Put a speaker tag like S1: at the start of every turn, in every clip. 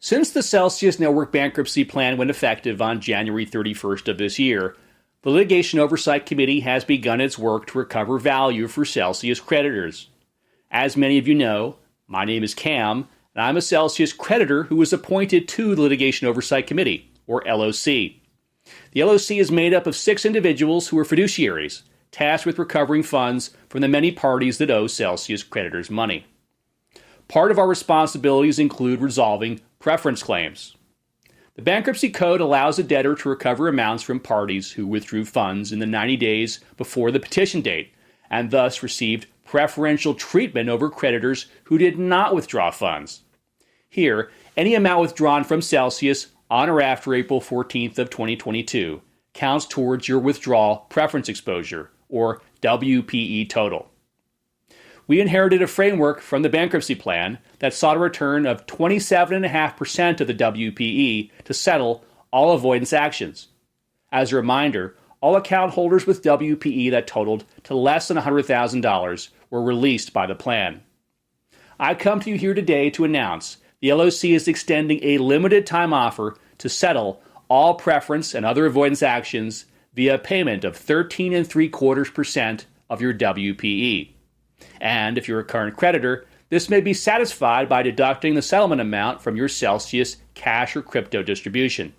S1: Since the Celsius Network bankruptcy plan went effective on January 31st of this year, the Litigation Oversight Committee has begun its work to recover value for Celsius creditors. As many of you know, my name is Cam, and I'm a Celsius creditor who was appointed to the Litigation Oversight Committee, or LOC. The LOC is made up of 6 individuals who are fiduciaries, tasked with recovering funds from the many parties that owe Celsius creditors money. Part of our responsibilities include resolving preference claims. The Bankruptcy Code allows a debtor to recover amounts from parties who withdrew funds in the 90 days before the petition date, and thus received preferential treatment over creditors who did not withdraw funds. Here, any amount withdrawn from Celsius on or after April 14th of 2022 counts towards your withdrawal preference exposure, or WPE total. We inherited a framework from the bankruptcy plan that sought a return of 27.5% of the WPE to settle all avoidance actions. As a reminder, all account holders with WPE that totaled to less than $100,000 were released by the plan. I come to you here today to announce the LOC is extending a limited time offer to settle all preference and other avoidance actions via payment of 13.75% of your WPE. And if you're a current creditor, this may be satisfied by deducting the settlement amount from your Celsius cash or crypto distribution.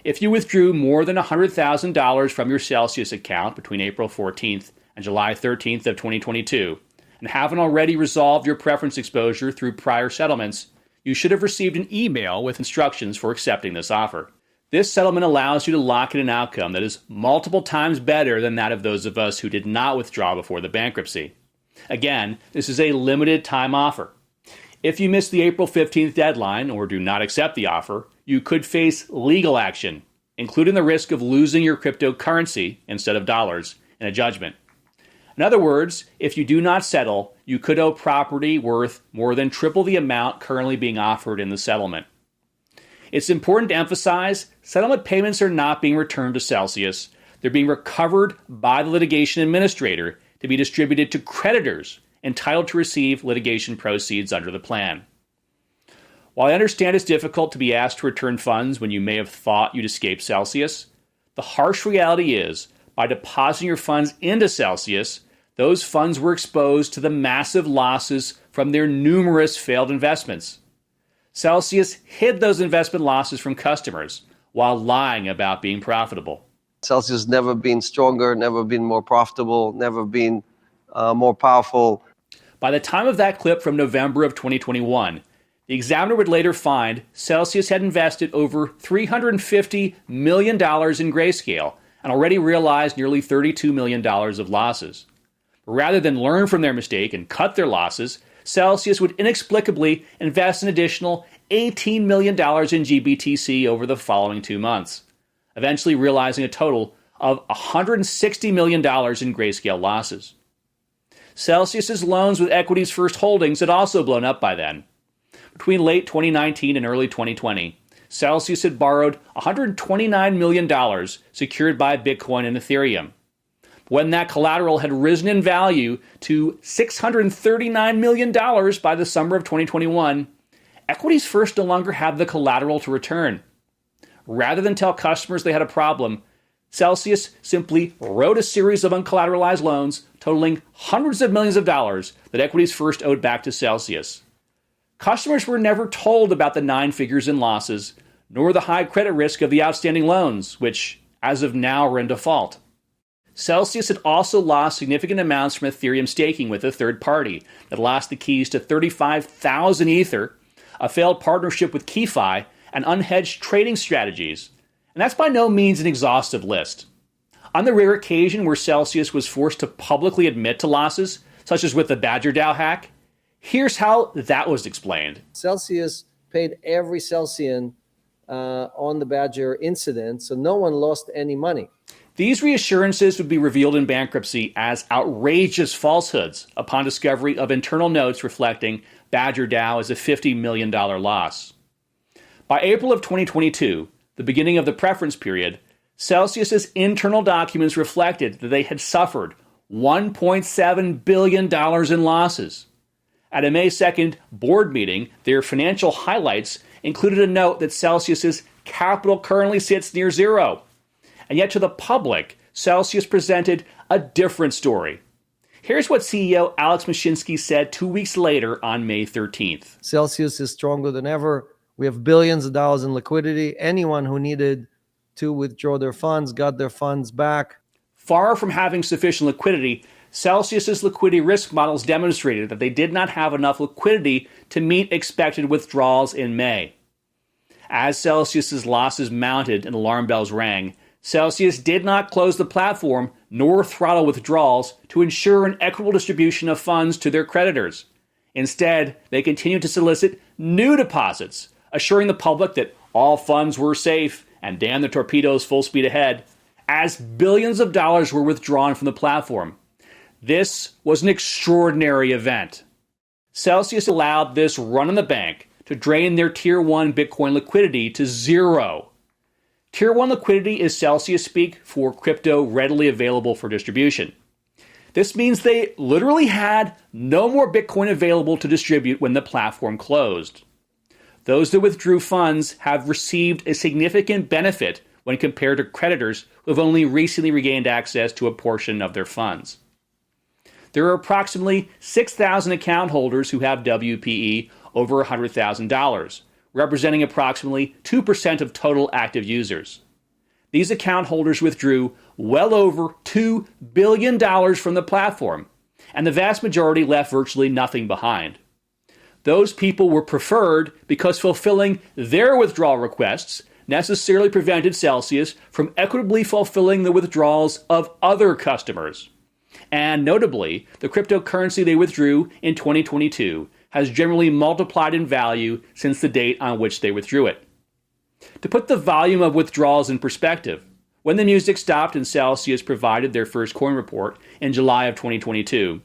S1: If you withdrew more than $100,000 from your Celsius account between April 14th and July 13th of 2022, and haven't already resolved your preference exposure through prior settlements, you should have received an email with instructions for accepting this offer. This settlement allows you to lock in an outcome that is multiple times better than that of those of us who did not withdraw before the bankruptcy. Again, this is a limited time offer. If you miss the April 15th deadline or do not accept the offer, you could face legal action, including the risk of losing your cryptocurrency instead of dollars in a judgment. In other words, if you do not settle, you could owe property worth more than triple the amount currently being offered in the settlement. It's important to emphasize settlement payments are not being returned to Celsius. They're being recovered by the litigation administrator to be distributed to creditors entitled to receive litigation proceeds under the plan. While I understand it's difficult to be asked to return funds when you may have thought you'd escape Celsius, the harsh reality is, by depositing your funds into Celsius, those funds were exposed to the massive losses from their numerous failed investments. Celsius hid those investment losses from customers while lying about being profitable.
S2: Celsius has never been stronger, never been more profitable, never been more powerful.
S1: By the time of that clip from November of 2021, the examiner would later find Celsius had invested over $350 million in Grayscale and already realized nearly $32 million of losses. Rather than learn from their mistake and cut their losses, Celsius would inexplicably invest an additional $18 million in GBTC over the following 2 months, eventually realizing a total of $160 million in Grayscale losses. Celsius's loans with Equities First Holdings had also blown up by then. Between late 2019 and early 2020, Celsius had borrowed $129 million secured by Bitcoin and Ethereum. When that collateral had risen in value to $639 million by the summer of 2021, Equities First no longer had the collateral to return. Rather than tell customers they had a problem, Celsius simply wrote a series of uncollateralized loans totaling hundreds of millions of dollars that Equities First owed back to Celsius. Customers were never told about the 9 figures in losses, nor the high credit risk of the outstanding loans, which, as of now, are in default. Celsius had also lost significant amounts from Ethereum staking with a third party that lost the keys to 35,000 Ether, a failed partnership with KeyFi, and unhedged trading strategies. And that's by no means an exhaustive list. On the rare occasion where Celsius was forced to publicly admit to losses, such as with the Badger DAO hack, here's how that was explained.
S3: Celsius paid every Celsian on the Badger incident, so no one lost any money.
S1: These reassurances would be revealed in bankruptcy as outrageous falsehoods upon discovery of internal notes reflecting Badger DAO as a $50 million loss. By April of 2022, the beginning of the preference period, Celsius's internal documents reflected that they had suffered $1.7 billion in losses. At a May 2nd board meeting, their financial highlights included a note that Celsius's capital currently sits near zero. And yet to the public, Celsius presented a different story. Here's what CEO Alex Mashinsky said 2 weeks later on May 13th.
S3: Celsius is stronger than ever. We have billions of dollars in liquidity. Anyone who needed to withdraw their funds got their funds back.
S1: Far from having sufficient liquidity, Celsius's liquidity risk models demonstrated that they did not have enough liquidity to meet expected withdrawals in May. As Celsius's losses mounted and alarm bells rang, Celsius did not close the platform nor throttle withdrawals to ensure an equitable distribution of funds to their creditors. Instead, they continued to solicit new deposits, assuring the public that all funds were safe and damn the torpedoes full speed ahead, as billions of dollars were withdrawn from the platform. This was an extraordinary event. Celsius allowed this run on the bank to drain their Tier 1 Bitcoin liquidity to zero. Tier 1 liquidity is Celsius speak for crypto readily available for distribution. This means they literally had no more Bitcoin available to distribute when the platform closed. Those that withdrew funds have received a significant benefit when compared to creditors who have only recently regained access to a portion of their funds. There are approximately 6,000 account holders who have WPE over $100,000, representing approximately 2% of total active users. These account holders withdrew well over $2 billion from the platform, and the vast majority left virtually nothing behind. Those people were preferred because fulfilling their withdrawal requests necessarily prevented Celsius from equitably fulfilling the withdrawals of other customers. And notably, the cryptocurrency they withdrew in 2022 has generally multiplied in value since the date on which they withdrew it. To put the volume of withdrawals in perspective, when the music stopped and Celsius provided their first coin report in July of 2022,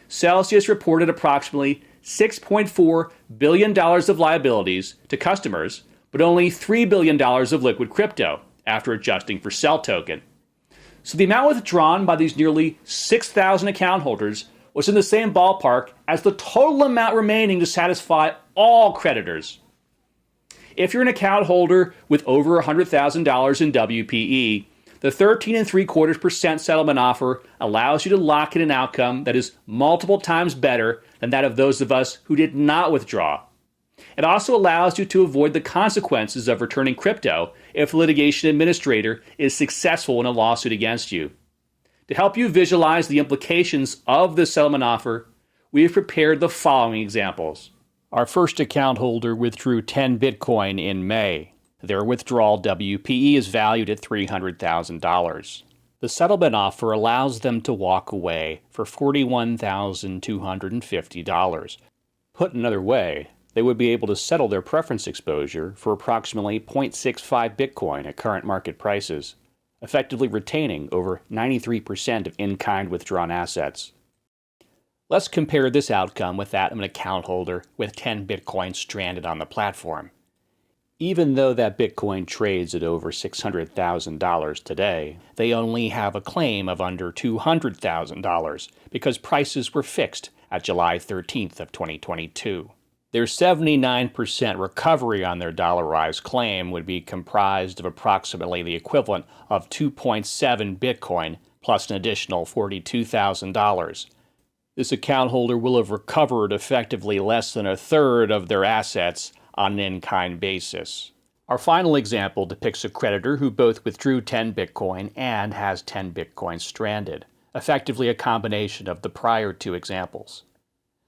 S1: Celsius reported approximately $6.4 billion of liabilities to customers, but only $3 billion of liquid crypto after adjusting for Cell token. So the amount withdrawn by these nearly 6,000 account holders was in the same ballpark as the total amount remaining to satisfy all creditors. If you're an account holder with over $100,000 in WPE, the 13.75% settlement offer allows you to lock in an outcome that is multiple times better than that of those of us who did not withdraw. It also allows you to avoid the consequences of returning crypto if the litigation administrator is successful in a lawsuit against you. To help you visualize the implications of this settlement offer, we have prepared the following examples. Our first account holder withdrew 10 Bitcoin in May. Their withdrawal WPE is valued at $300,000. The settlement offer allows them to walk away for $41,250. Put another way, they would be able to settle their preference exposure for approximately 0.65 Bitcoin at current market prices, effectively retaining over 93% of in-kind withdrawn assets. Let's compare this outcome with that of an account holder with 10 Bitcoin stranded on the platform. Even though that Bitcoin trades at over $600,000 today, they only have a claim of under $200,000 because prices were fixed at July 13th of 2022. Their 79% recovery on their dollarized claim would be comprised of approximately the equivalent of 2.7 Bitcoin plus an additional $42,000. This account holder will have recovered effectively less than a third of their assets on an in-kind basis. Our final example depicts a creditor who both withdrew 10 Bitcoin and has 10 Bitcoin stranded, effectively a combination of the prior two examples.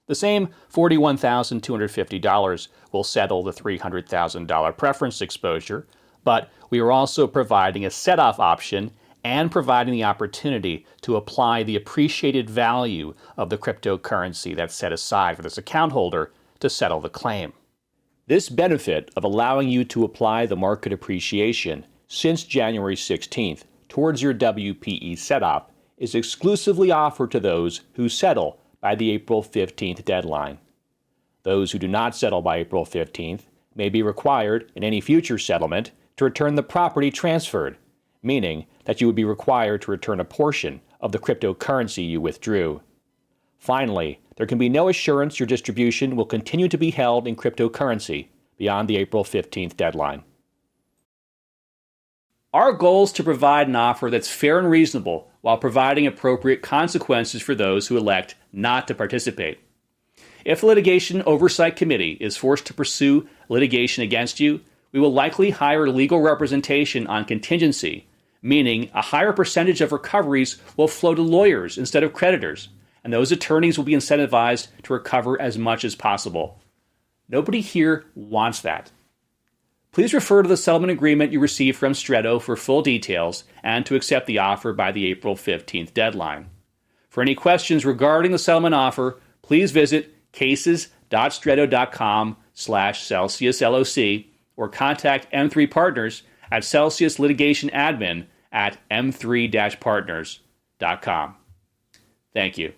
S1: The same $41,250 will settle the $300,000 preference exposure, but we are also providing a setoff option and providing the opportunity to apply the appreciated value of the cryptocurrency that's set aside for this account holder to settle the claim. This benefit of allowing you to apply the market appreciation since January 16th towards your WPE setoff is exclusively offered to those who settle by the April 15th deadline. Those who do not settle by April 15th may be required in any future settlement to return the property transferred, meaning that you would be required to return a portion of the cryptocurrency you withdrew. Finally, There can be no assurance your distribution will continue to be held in cryptocurrency beyond the April 15th deadline. Our goal is to provide an offer that's fair and reasonable while providing appropriate consequences for those who elect not to participate. If the Litigation Oversight Committee is forced to pursue litigation against you, we will likely hire legal representation on contingency, meaning a higher percentage of recoveries will flow to lawyers instead of creditors, and those attorneys will be incentivized to recover as much as possible. Nobody here wants that. Please refer to the settlement agreement you received from Stretto for full details and to accept the offer by the April 15th deadline. For any questions regarding the settlement offer, please visit cases.stretto.com/CelsiusLOC or contact M3 Partners at Celsius Litigation Admin at m3-partners.com. Thank you.